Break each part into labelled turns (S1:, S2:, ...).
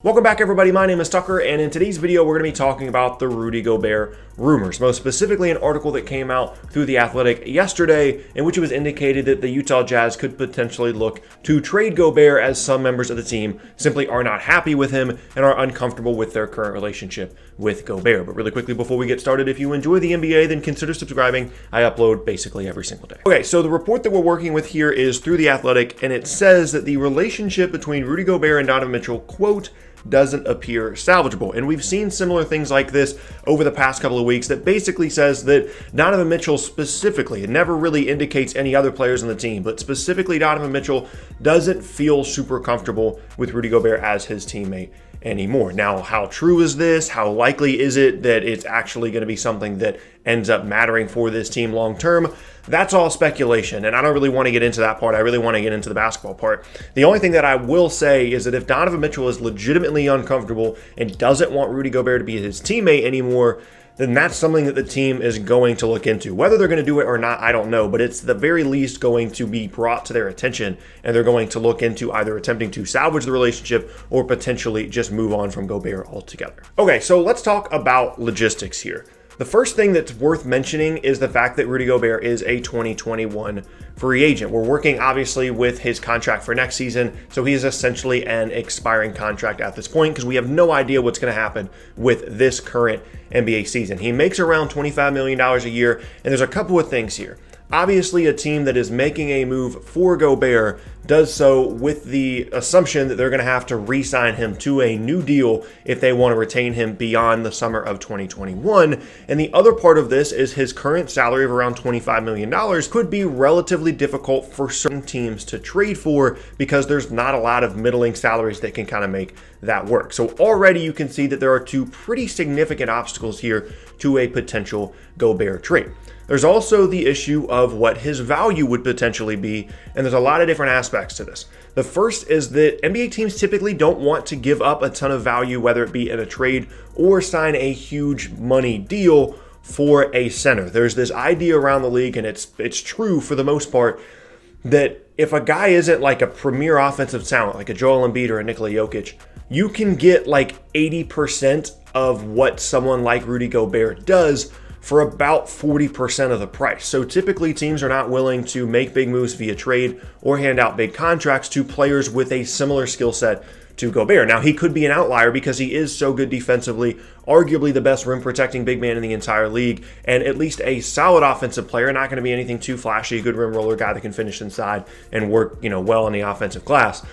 S1: Welcome back, everybody. My name is Tucker, and in today's video, we're going to be talking about the Rudy Gobert rumors, most specifically an article that came out through The Athletic yesterday, in which it was indicated that the Utah Jazz could potentially look to trade Gobert, as some members of the team simply are not happy with him and are uncomfortable with their current relationship with Gobert. But really quickly, before we get started, if you enjoy the NBA, then consider subscribing. I upload basically every single day. Okay, so the report that we're working with here is through The Athletic, and it says that the relationship between Rudy Gobert and Donovan Mitchell, quote, doesn't appear salvageable. And we've seen similar things like this over the past couple of weeks that basically says that Donovan Mitchell specifically, it never really indicates any other players on the team, but specifically Donovan Mitchell doesn't feel super comfortable with Rudy Gobert as his teammate anymore. Now, how true is this? How likely is it that it's actually going to be something that ends up mattering for this team long term? That's all speculation, and I don't really want to get into that part. I really want to get into the basketball part. The only thing that I will say is that if Donovan Mitchell is legitimately uncomfortable and doesn't want Rudy Gobert to be his teammate anymore, then that's something that the team is going to look into. Whether they're going to do it or not, I don't know, but it's the very least going to be brought to their attention, and they're going to look into either attempting to salvage the relationship or potentially just move on from Gobert altogether. Okay, so let's talk about logistics here. The first thing that's worth mentioning is the fact that Rudy Gobert is a 2021 free agent. We're working obviously with his contract for next season, so he is essentially an expiring contract at this point because we have no idea what's going to happen with this current NBA season. He makes around $25 million a year, and there's a couple of things here. Obviously, a team that is making a move for Gobert does so with the assumption that they're going to have to re-sign him to a new deal if they want to retain him beyond the summer of 2021. And the other part of this is his current salary of around $25 million could be relatively difficult for certain teams to trade for because there's not a lot of middling salaries that can kind of make that work. So already you can see that there are two pretty significant obstacles here to a potential Gobert trade. There's also the issue of what his value would potentially be, and there's a lot of different aspects to this. The first is that NBA teams typically don't want to give up a ton of value, whether it be in a trade or sign a huge money deal for a center. There's this idea around the league, and it's true for the most part, that if a guy isn't like a premier offensive talent, like a Joel Embiid or a Nikola Jokic, you can get like 80% of what someone like Rudy Gobert does for about 40% of the price. So typically teams are not willing to make big moves via trade or hand out big contracts to players with a similar skill set to Gobert. Now, he could be an outlier because he is so good defensively, arguably the best rim protecting big man in the entire league, and at least a solid offensive player, not going to be anything too flashy, a good rim roller guy that can finish inside and work, well in the offensive glass.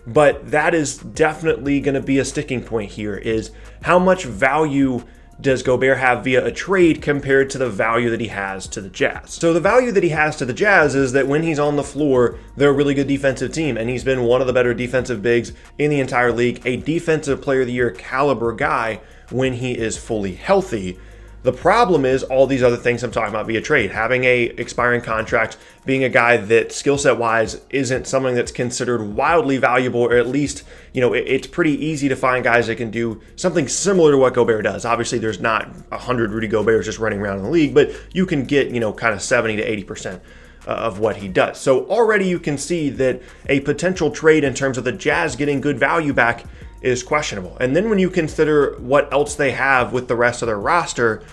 S1: But that is definitely going to be a sticking point here, is how much value does Gobert have via a trade compared to the value that he has to the Jazz? So the value that he has to the Jazz is that when he's on the floor, they're a really good defensive team, and he's been one of the better defensive bigs in the entire league, a defensive player of the year caliber guy when he is fully healthy. The problem is all these other things I'm talking about via trade, having a expiring contract, being a guy that skill set wise isn't something that's considered wildly valuable, or at least, it's pretty easy to find guys that can do something similar to what Gobert does. Obviously, there's not 100 Rudy Goberts just running around in the league, but you can get, kind of 70 to 80% of what he does. So already you can see that a potential trade in terms of the Jazz getting good value back is questionable. And then when you consider what else they have with the rest of their roster,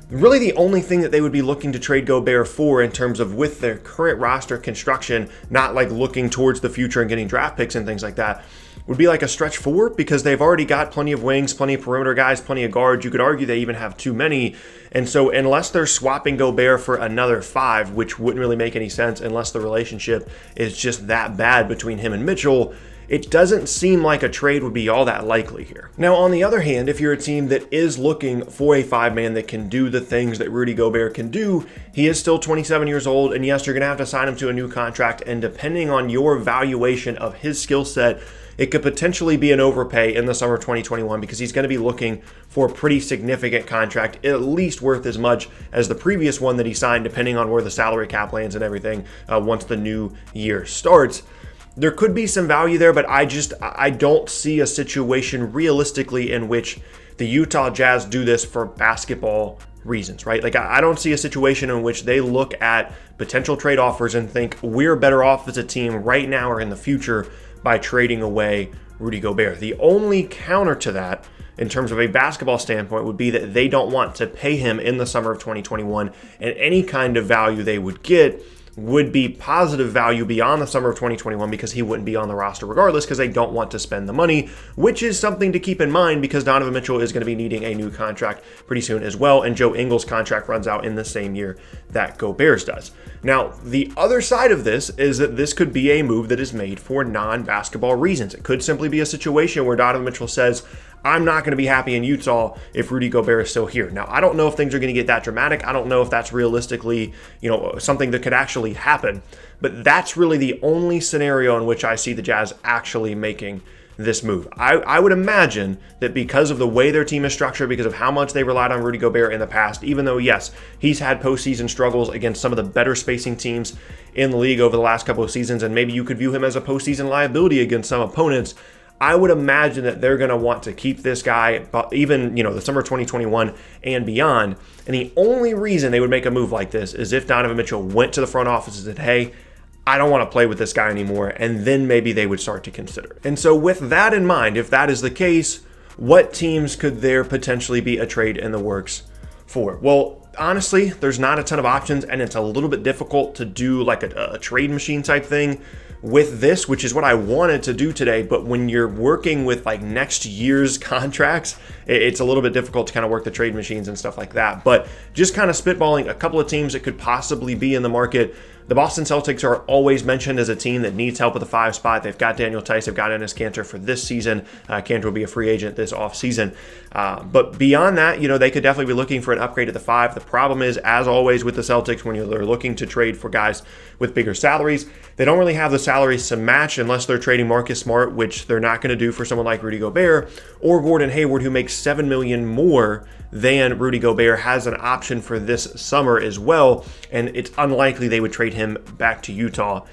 S1: really the only thing that they would be looking to trade Gobert for in terms of with their current roster construction, not like looking towards the future and getting draft picks and things like that, would be like a stretch four, because they've already got plenty of wings, plenty of perimeter guys, plenty of guards. You could argue they even have too many. And so unless they're swapping Gobert for another five, which wouldn't really make any sense unless the relationship is just that bad between him and Mitchell, it doesn't seem like a trade would be all that likely here. Now, on the other hand, if you're a team that is looking for a five-man that can do the things that Rudy Gobert can do, he is still 27 years old, and yes, you're going to have to sign him to a new contract, and depending on your valuation of his skill set, it could potentially be an overpay in the summer of 2021 because he's going to be looking for a pretty significant contract, at least worth as much as the previous one that he signed, depending on where the salary cap lands and everything once the new year starts. There could be some value there, but I don't see a situation realistically in which the Utah Jazz do this for basketball reasons, right? Like, I don't see a situation in which they look at potential trade offers and think we're better off as a team right now or in the future by trading away Rudy Gobert. The only counter to that, in terms of a basketball standpoint, would be that they don't want to pay him in the summer of 2021, and any kind of value they would get would be positive value beyond the summer of 2021 because he wouldn't be on the roster regardless because they don't want to spend the money, which is something to keep in mind because Donovan Mitchell is going to be needing a new contract pretty soon as well, and Joe Ingles' contract runs out in the same year that Gobert's does. Now, the other side of this is that this could be a move that is made for non-basketball reasons. It could simply be a situation where Donovan Mitchell says, I'm not going to be happy in Utah if Rudy Gobert is still here. Now, I don't know if things are going to get that dramatic. I don't know if that's realistically, something that could actually happen. But that's really the only scenario in which I see the Jazz actually making this move. I would imagine that because of the way their team is structured, because of how much they relied on Rudy Gobert in the past, even though, yes, he's had postseason struggles against some of the better spacing teams in the league over the last couple of seasons, and maybe you could view him as a postseason liability against some opponents, I would imagine that they're going to want to keep this guy, even, the summer of 2021 and beyond. And the only reason they would make a move like this is if Donovan Mitchell went to the front office and said, hey, I don't want to play with this guy anymore. And then maybe they would start to consider it. And so with that in mind, if that is the case, what teams could there potentially be a trade in the works for? Well, honestly, there's not a ton of options, and it's a little bit difficult to do like a trade machine type thing with this, which is what I wanted to do today. But when you're working with like next year's contracts, it's a little bit difficult to kind of work the trade machines and stuff like that. But just kind of spitballing a couple of teams that could possibly be in the market. The Boston Celtics are always mentioned as a team that needs help with the 5 spot. They've got Daniel Tice, they've got Enes Kanter for this season. Kanter will be a free agent this offseason. But beyond that, they could definitely be looking for an upgrade at the 5. The problem is, as always with the Celtics, when they're looking to trade for guys with bigger salaries, they don't really have the salaries to match unless they're trading Marcus Smart, which they're not going to do for someone like Rudy Gobert, or Gordon Hayward, who makes $7 million more than Rudy Gobert, has an option for this summer as well, and it's unlikely they would trade him back to Utah.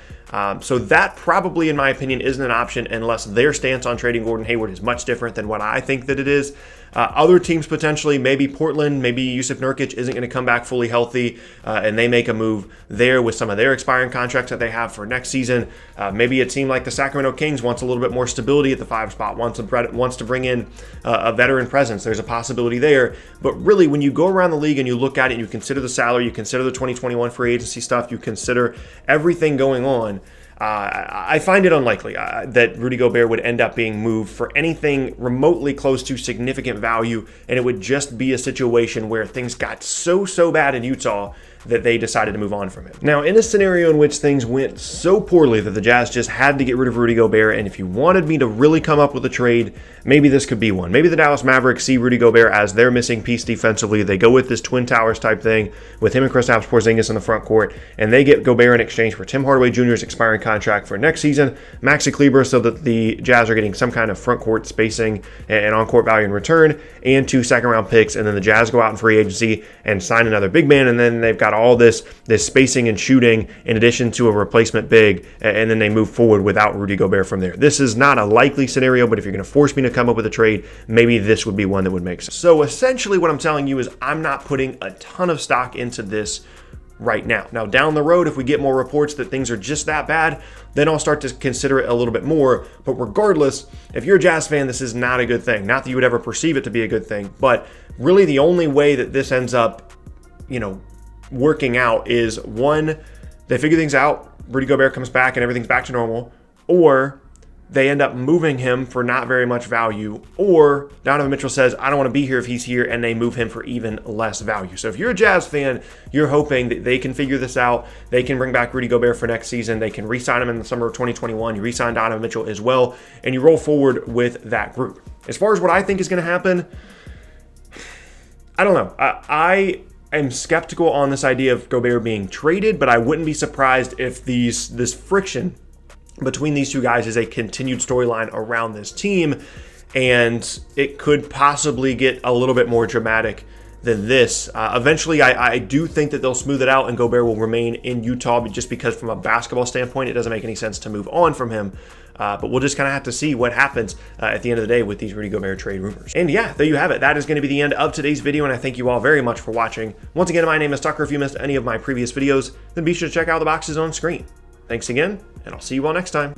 S1: So that probably, in my opinion, isn't an option unless their stance on trading Gordon Hayward is much different than what I think that it is. Other teams potentially, maybe Portland, maybe Yusuf Nurkic isn't going to come back fully healthy, and they make a move there with some of their expiring contracts that they have for next season. Maybe a team like the Sacramento Kings wants a little bit more stability at the 5 spot, wants to bring in a veteran presence. There's a possibility there. But really, when you go around the league and you look at it, and you consider the salary, you consider the 2021 free agency stuff, you consider everything going on, I find it unlikely that Rudy Gobert would end up being moved for anything remotely close to significant value, and it would just be a situation where things got so bad in Utah that they decided to move on from him. Now, in a scenario in which things went so poorly that the Jazz just had to get rid of Rudy Gobert, and if you wanted me to really come up with a trade, maybe this could be one. Maybe the Dallas Mavericks see Rudy Gobert as their missing piece defensively. They go with this Twin Towers type thing with him and Kristaps Porzingis in the front court, and they get Gobert in exchange for Tim Hardaway Jr.'s expiring contract for next season, Maxi Kleber, so that the Jazz are getting some kind of front court spacing and on-court value in return, and 2 second-round picks, and then the Jazz go out in free agency and sign another big man, and then they've got all this spacing and shooting in addition to a replacement big, and then they move forward without Rudy Gobert from there. This is not a likely scenario, but if you're going to force me to come up with a trade, maybe this would be one that would make sense. So essentially what I'm telling you is I'm not putting a ton of stock into this right now. Now, down the road, if we get more reports that things are just that bad, then I'll start to consider it a little bit more. But regardless, if you're a Jazz fan, this is not a good thing. Not that you would ever perceive it to be a good thing, but really the only way that this ends up, working out is, one, they figure things out, Rudy Gobert comes back and everything's back to normal, or they end up moving him for not very much value, or Donovan Mitchell says, I don't want to be here if he's here, and they move him for even less value. So if you're a Jazz fan, you're hoping that they can figure this out. They can bring back Rudy Gobert for next season. They can re-sign him in the summer of 2021. You re-sign Donovan Mitchell as well, and you roll forward with that group. As far as what I think is going to happen, I don't know. I'm skeptical on this idea of Gobert being traded, but I wouldn't be surprised if this friction between these two guys is a continued storyline around this team, and it could possibly get a little bit more dramatic than this. Eventually, I do think that they'll smooth it out and Gobert will remain in Utah, just because from a basketball standpoint, it doesn't make any sense to move on from him. But we'll just kind of have to see what happens at the end of the day with these Rudy Gobert trade rumors. And yeah, there you have it. That is going to be the end of today's video, and I thank you all very much for watching. Once again, my name is Tucker. If you missed any of my previous videos, then be sure to check out the boxes on screen. Thanks again, and I'll see you all next time.